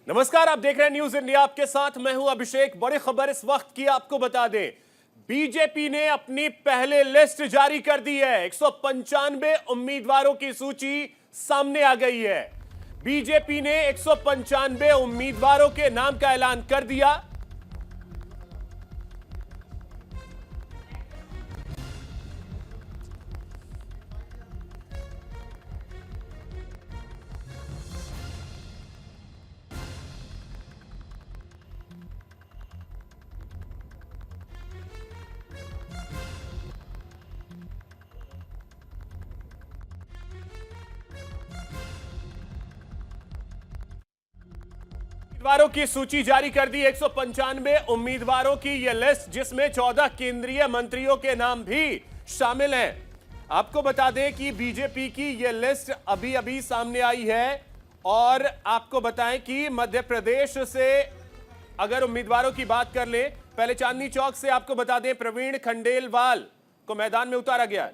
नमस्कार, आप देख रहे हैं न्यूज इंडिया। आपके साथ मैं हूं अभिषेक। बड़ी खबर इस वक्त की आपको बता दें, बीजेपी ने अपनी पहले लिस्ट जारी कर दी है। 195 उम्मीदवारों की सूची सामने आ गई है। बीजेपी ने 195 उम्मीदवारों के नाम का ऐलान कर दिया। उम्मीदवारों की सूची जारी कर दी। 195 उम्मीदवारों की यह लिस्ट, जिसमें 14 केंद्रीय मंत्रियों के नाम भी शामिल हैं। आपको बता दें कि बीजेपी की यह लिस्ट अभी अभी सामने आई है। और आपको बताएं कि मध्य प्रदेश से अगर उम्मीदवारों की बात कर लें, पहले चांदनी चौक से आपको बता दें प्रवीण खंडेलवाल को मैदान में उतारा गया है।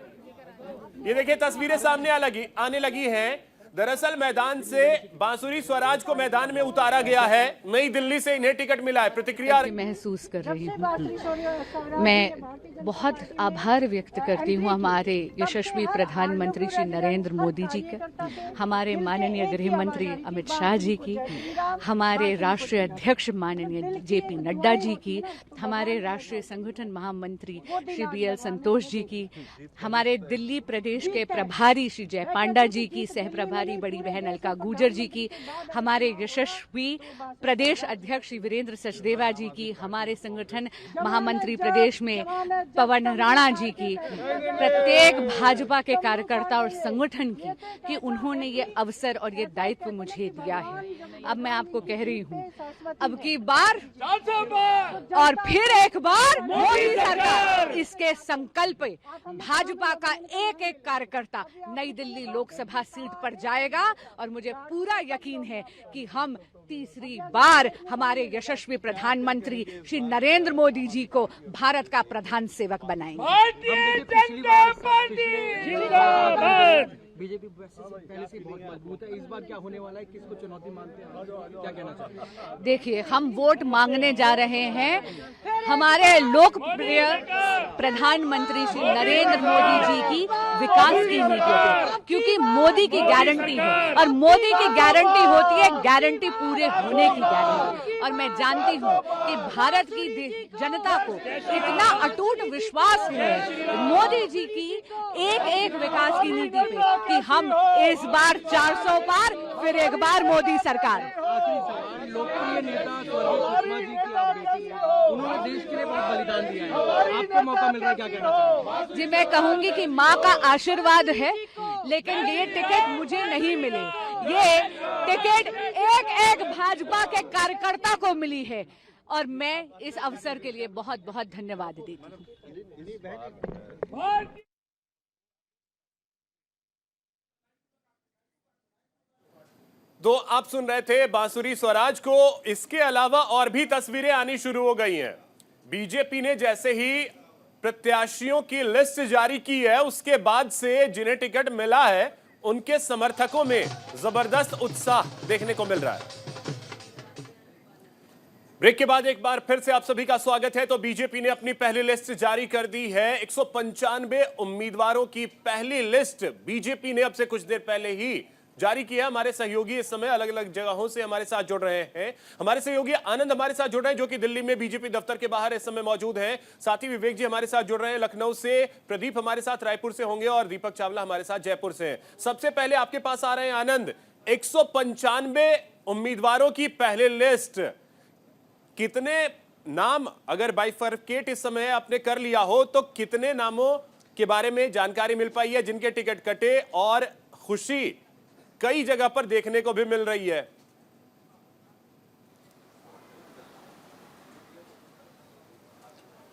ये देखिए तस्वीरें सामने आने लगी हैं। दरअसल मैदान से बांसुरी स्वराज को मैदान में उतारा गया है। नई दिल्ली से इन्हें टिकट मिला है। प्रतिक्रिया महसूस कर रही हूँ। मैं बहुत आभार व्यक्त करती हूँ हमारे यशस्वी प्रधानमंत्री श्री नरेंद्र मोदी जी का, हमारे माननीय गृह मंत्री अमित शाह जी की, हमारे राष्ट्रीय अध्यक्ष माननीय जेपी नड्डा जी की, हमारे राष्ट्रीय संगठन महामंत्री श्री BL संतोष जी की, हमारे दिल्ली प्रदेश के प्रभारी श्री जय पांडा जी की, सहप्रभारी बड़ी बहन अलका गुर्जर जी की, हमारे यशस्वी प्रदेश अध्यक्ष श्री वीरेंद्र सचदेवा जी की, हमारे संगठन महामंत्री प्रदेश में पवन राणा जी की, प्रत्येक भाजपा के कार्यकर्ता और संगठन की कि उन्होंने ये अवसर और ये दायित्व मुझे दिया है। अब मैं आपको कह रही हूँ, अब की बार और फिर एक बार मोदी सरकार, इसके संकल्प भाजपा का एक एक कार्यकर्ता नई दिल्ली लोकसभा सीट पर जाएगा। और मुझे पूरा यकीन है कि हम तीसरी बार हमारे यशस्वी प्रधानमंत्री श्री नरेंद्र मोदी जी को भारत का प्रधान सेवक बनाएंगे। बीजेपी पहले से बहुत मजबूत है। इस बार क्या होने वाला है, किसको चुनौती मानते हैं, क्या कहना चाहते हैं? देखिए, हम वोट मांगने जा रहे हैं हमारे लोकप्रिय प्रधानमंत्री श्री नरेंद्र मोदी जी की विकास की नीतियों, क्योंकि मोदी की गारंटी है और मोदी की गारंटी होती है गारंटी पूरे होने की गारंटी। और मैं जानती हूँ कि भारत की जनता को इतना अटूट विश्वास है मोदी जी की एक एक विकास की नीति पे कि हम इस बार 400 पार, फिर एक बार मोदी सरकार। आखिरी सवाल, लोकप्रिय नेता सुषमा जी की आप बेटी हैं, उन्होंने देश के लिए बहुत बलिदान दिया है, आपको मौका मिल रहा है, क्या कहना चाहेंगे? जी, मैं कहूंगी कि माँ का आशीर्वाद है, लेकिन ये टिकट मुझे नहीं मिले। ये टिकट एक एक भाजपा के कार्यकर्ता को मिली है और मैं इस अवसर के लिए बहुत बहुत धन्यवाद देती हूँ। तो आप सुन रहे थे बांसुरी स्वराज को। इसके अलावा और भी तस्वीरें आनी शुरू हो गई हैं। बीजेपी ने जैसे ही प्रत्याशियों की लिस्ट जारी की है, उसके बाद से जिन्हें टिकट मिला है उनके समर्थकों में जबरदस्त उत्साह देखने को मिल रहा है। ब्रेक के बाद एक बार फिर से आप सभी का स्वागत है। तो बीजेपी ने अपनी पहली लिस्ट जारी कर दी है। 195 उम्मीदवारों की पहली लिस्ट बीजेपी ने अब से कुछ देर पहले ही जारी किया। हमारे सहयोगी इस समय अलग अलग जगहों से हमारे साथ जुड़ रहे हैं। हमारे सहयोगी आनंद हमारे साथ जुड़ रहे हैं, जो कि दिल्ली में बीजेपी दफ्तर के बाहर इस समय मौजूद हैं। साथ ही विवेक जी हमारे साथ जुड़ रहे हैं लखनऊ से, प्रदीप हमारे साथ रायपुर से होंगे और दीपक चावला हमारे साथ जयपुर से हैं। सबसे पहले आपके पास आ रहे हैं आनंद। 195 उम्मीदवारों की पहले लिस्ट, कितने नाम अगर बाइफरकेट इस समय आपने कर लिया हो तो कितने नामों के बारे में जानकारी मिल पाई है जिनके टिकट कटे, और खुशी कई जगह पर देखने को भी मिल रही है?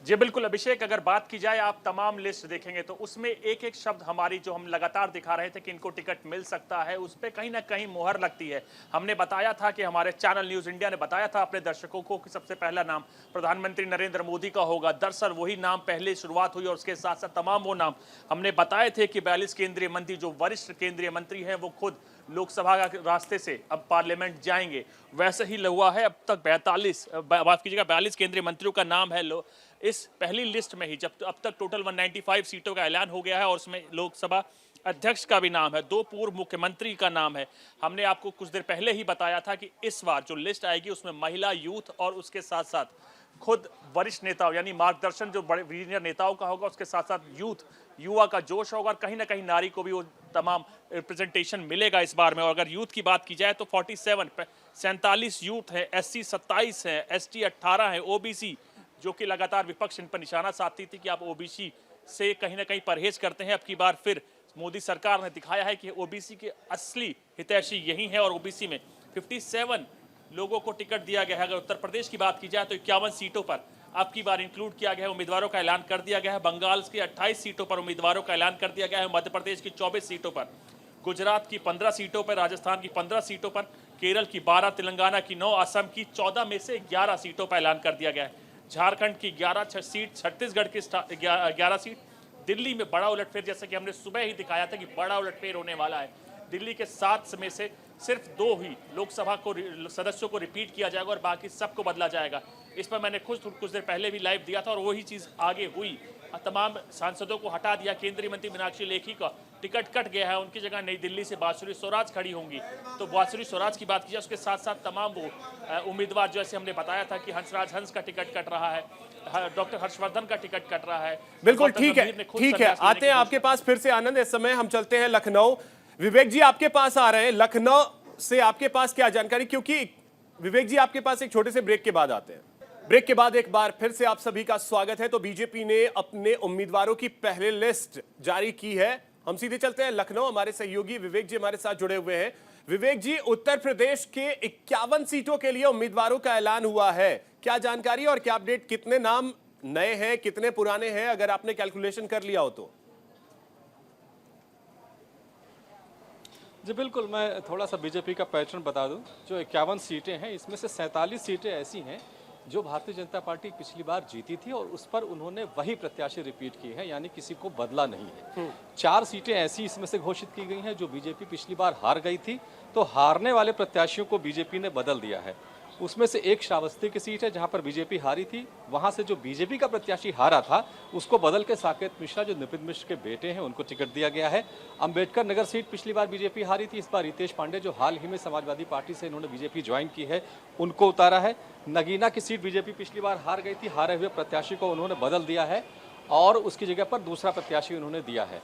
जी बिल्कुल अभिषेक, अगर बात की जाए आप तमाम लिस्ट देखेंगे तो उसमें एक एक शब्द हमारी जो हम लगातार दिखा रहे थे कि इनको टिकट मिल सकता है, उस पर कहीं ना कहीं मुहर लगती है। हमने बताया था कि हमारे चैनल न्यूज इंडिया ने बताया था अपने दर्शकों को कि सबसे पहला नाम प्रधानमंत्री नरेंद्र मोदी का होगा। दरअसल वही नाम पहले शुरुआत हुई और उसके साथ साथ तमाम वो नाम हमने बताए थे कि 42 केंद्रीय मंत्री जो वरिष्ठ केंद्रीय मंत्री हैं वो खुद लोकसभा के रास्ते से अब पार्लियामेंट जाएंगे। वैसे ही हुआ है, अब तक 42 केंद्रीय मंत्रियों का नाम है इस पहली लिस्ट में ही। जब अब तक टोटल 195 सीटों का ऐलान हो गया है और उसमें लोकसभा अध्यक्ष का भी नाम है, 2 पूर्व मुख्यमंत्री का नाम है। हमने आपको कुछ देर पहले ही बताया था कि इस बार जो लिस्ट आएगी उसमें महिला, यूथ और उसके साथ साथ खुद वरिष्ठ नेताओं यानी मार्गदर्शन जो बड़े सीनियर नेताओं का होगा, उसके साथ साथ युवा का जोश होगा और कहीं ना कहीं नारी को भी वो तमाम रिप्रेजेंटेशन मिलेगा इस बार में। और अगर यूथ की बात की जाए तो 47 यूथ है, SC 27 है, ST 18 है, OBC जो कि लगातार विपक्ष इन पर निशाना साधती थी कि आप OBC से कहीं ना कहीं परहेज करते हैं। अब की बार फिर मोदी सरकार ने दिखाया है कि OBC के असली हितैषी यही है और OBC में 57 लोगों को टिकट दिया गया है। अगर उत्तर प्रदेश की बात की जाए तो 51 सीटों पर अब की बार इंक्लूड किया गया है, उम्मीदवारों का ऐलान कर दिया गया है। बंगाल की 28 सीटों पर उम्मीदवारों का ऐलान कर दिया गया है, मध्य प्रदेश की 24 सीटों पर, गुजरात की 15 सीटों पर, राजस्थान की 15 सीटों पर, केरल की 12, तेलंगाना की 9, असम की 14 में से 11 सीटों पर ऐलान कर दिया गया है। झारखंड की 11 सीट, छत्तीसगढ़ की 11 सीट, दिल्ली में बड़ा उलटफेर, जैसे कि हमने सुबह ही दिखाया था कि बड़ा उलटफेर होने वाला है। दिल्ली के 7 में से सिर्फ 2 ही लोकसभा को सदस्यों को रिपीट किया जाएगा और बाकी सबको बदला जाएगा। इस पर मैंने खुद कुछ देर पहले भी लाइव दिया था और वही चीज़ आगे हुई। तमाम सांसदों को हटा दिया। केंद्रीय मंत्री मीनाक्षी लेखी का टिकट कट गया है, उनकी जगह नई दिल्ली से बांसुरी स्वराज खड़ी होंगी। तो बांसुरी स्वराज की बात की जाए, उसके साथ साथ तमाम वो उम्मीदवार, जैसे हमने बताया था कि हंसराज हंस का टिकट कट रहा है, डॉक्टर हर्षवर्धन का टिकट कट रहा है। बिल्कुल ठीक है, ठीक है। आते हैं आपके पास फिर से आनंद। इस समय हम चलते हैं लखनऊ। विवेक जी आपके पास आ रहे हैं, लखनऊ से आपके पास क्या जानकारी, क्योंकि विवेक जी आपके पास एक छोटे से ब्रेक के बाद आते हैं। ब्रेक के बाद एक बार फिर से आप सभी का स्वागत है। तो बीजेपी ने अपने उम्मीदवारों की पहली लिस्ट जारी की है। हम सीधे चलते हैं लखनऊ। हमारे सहयोगी विवेक जी हमारे साथ जुड़े हुए हैं। विवेक जी, उत्तर प्रदेश के 51 सीटों के लिए उम्मीदवारों का ऐलान हुआ है, क्या जानकारी और क्या अपडेट? कितने नाम नए हैं, कितने पुराने हैं, अगर आपने कैलकुलेशन कर लिया हो तो? जी बिल्कुल, मैं थोड़ा सा बीजेपी का पैटर्न बता दूं। जो 51 सीटें हैं, इसमें से 47 सीटें ऐसी हैं जो भारतीय जनता पार्टी पिछली बार जीती थी और उस पर उन्होंने वही प्रत्याशी रिपीट की है, यानी किसी को बदला नहीं है। 4 सीटें ऐसी इसमें से घोषित की गई हैं जो बीजेपी पिछली बार हार गई थी, तो हारने वाले प्रत्याशियों को बीजेपी ने बदल दिया है। उसमें से एक श्रावस्ती की सीट है जहां पर बीजेपी हारी थी, वहां से जो बीजेपी का प्रत्याशी हारा था उसको बदल के साकेत मिश्रा, जो नितिन मिश्र के बेटे हैं, उनको टिकट दिया गया है। अंबेडकर नगर सीट पिछली बार बीजेपी हारी थी, इस बार रितेश पांडे, जो हाल ही में समाजवादी पार्टी से इन्होंने बीजेपी ज्वाइन की है, उनको उतारा है। नगीना की सीट बीजेपी पिछली बार हार गई थी, हारे हुए प्रत्याशी को उन्होंने बदल दिया है और उसकी जगह पर दूसरा प्रत्याशी उन्होंने दिया है।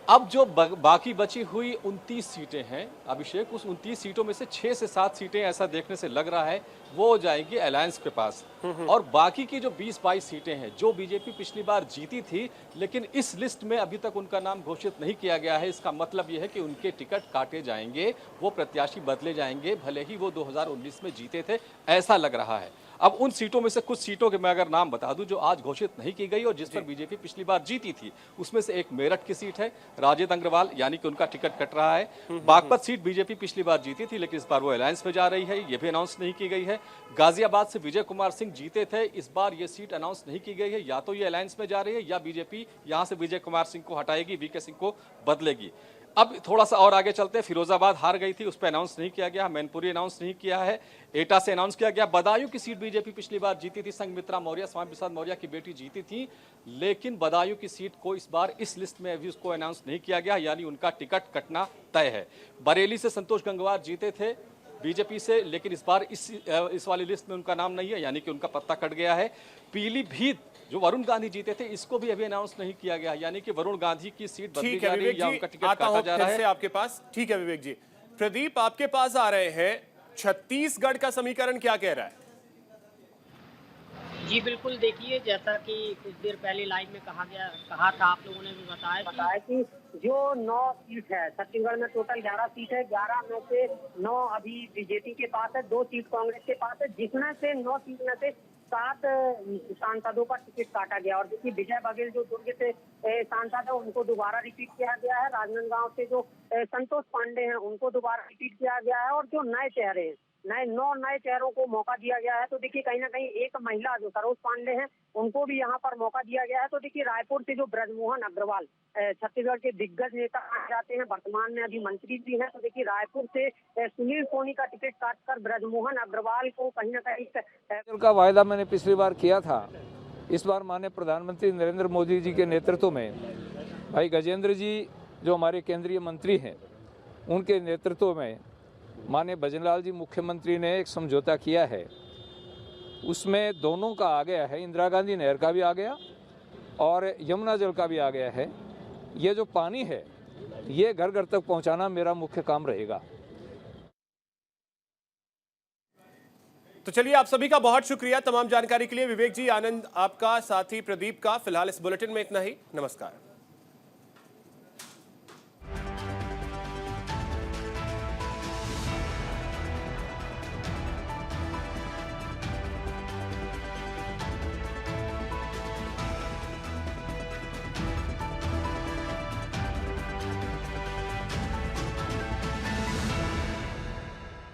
अब जो बाकी बची हुई 29 सीटें हैं अभिषेक, उस 29 सीटों में से 6 से 7 सीटें ऐसा देखने से लग रहा है वो हो जाएगी अलायंस के पास। और बाकी की जो 20-22 सीटें हैं जो बीजेपी पिछली बार जीती थी, लेकिन इस लिस्ट में अभी तक उनका नाम घोषित नहीं किया गया है। इसका मतलब ये है कि उनके टिकट काटे जाएंगे, वो प्रत्याशी बदले जाएंगे, भले ही वो 2019 में जीते थे, ऐसा लग रहा है। अब उन सीटों में से कुछ सीटों के मैं अगर नाम बता दूं जो आज घोषित नहीं की गई और जिस पर बीजेपी पिछली बार जीती थी, उसमें से एक मेरठ की सीट है, राजेंद्र अग्रवाल, यानी कि उनका टिकट कट रहा है। बागपत सीट बीजेपी पिछली बार जीती थी लेकिन इस बार वो अलायंस में जा रही है, ये भी अनाउंस नहीं की गई है। गाजियाबाद से विजय कुमार सिंह जीते थे, इस बार ये सीट अनाउंस नहीं की गई है, या तो ये अलायंस में जा रही है या बीजेपी यहां से विजय कुमार सिंह को हटाएगी, वीके सिंह को बदलेगी। अब थोड़ा सा और आगे चलते हैं, फिरोजाबाद हार गई थी, उस पर अनाउंस नहीं किया गया, मैनपुरी अनाउंस नहीं किया है, एटा से अनाउंस किया गया। बदायूं की सीट बीजेपी पिछली बार जीती थी, संघमित्रा मौर्य, स्वामी प्रसाद मौर्य की बेटी जीती थी, लेकिन बदायूं की सीट को इस बार इस लिस्ट में अभी उसको अनाउंस नहीं किया गया, यानी उनका टिकट कटना तय है। बरेली से संतोष गंगवार जीते थे बीजेपी से, लेकिन इस बार इस वाली लिस्ट में उनका नाम नहीं है, यानी कि उनका पत्ता कट गया है। पीलीभीत जो वरुण गांधी जीते थे, इसको भी अभी अनाउंस नहीं किया गया, यानी कि वरुण गांधी की सीट बदली जा रही है या उनका टिकट काटा जा रहा है। आपके पास ठीक है विवेक जी। प्रदीप आपके पास आ रहे हैं, छत्तीसगढ़ का समीकरण क्या कह रहा है? जी बिल्कुल, देखिए जैसा कि कुछ देर पहले लाइव में कहा था, आप लोगों ने भी बताया कि जो 9 सीट है छत्तीसगढ़ में, टोटल 11 सीट है, 11 में से 9 अभी बीजेपी के पास है, 2 सीट कांग्रेस के पास है, जिसमें से 9 सीट में से 7 सांसदों का टिकट काटा गया। और देखिए विजय बघेल जो दुर्ग से सांसद है, उनको दोबारा रिपीट किया गया है। राजनांदगांव से जो संतोष पांडे हैं, उनको दोबारा रिपीट किया गया है। और जो नए चेहरे हैं नौ नए चेहरों को मौका दिया गया है। तो देखिए कहीं ना कहीं एक महिला जो सरोज पांडे हैं उनको भी यहाँ पर मौका दिया गया है। तो देखिए रायपुर से जो ब्रजमोहन अग्रवाल छत्तीसगढ़ के दिग्गज नेता माने जाते हैं, वर्तमान में अभी मंत्री भी हैं। तो देखिए रायपुर से सुनील सोनी का टिकट काटकर ब्रजमोहन अग्रवाल को कहीं ना कहीं का वायदा मैंने पिछली बार किया था। इस बार माननीय प्रधानमंत्री नरेंद्र मोदी जी के नेतृत्व में भाई गजेंद्र जी जो हमारे केंद्रीय मंत्री हैं उनके नेतृत्व में माननीय भजनलाल जी मुख्यमंत्री ने एक समझौता किया है। उसमें दोनों का आ गया है, इंदिरा गांधी नहर का भी आ गया और यमुना जल का भी आ गया है। ये जो पानी है ये घर घर तक पहुंचाना मेरा मुख्य काम रहेगा। तो चलिए, आप सभी का बहुत शुक्रिया तमाम जानकारी के लिए। विवेक जी, आनंद आपका, साथ ही प्रदीप का। फिलहाल इस बुलेटिन में इतना ही। नमस्कार।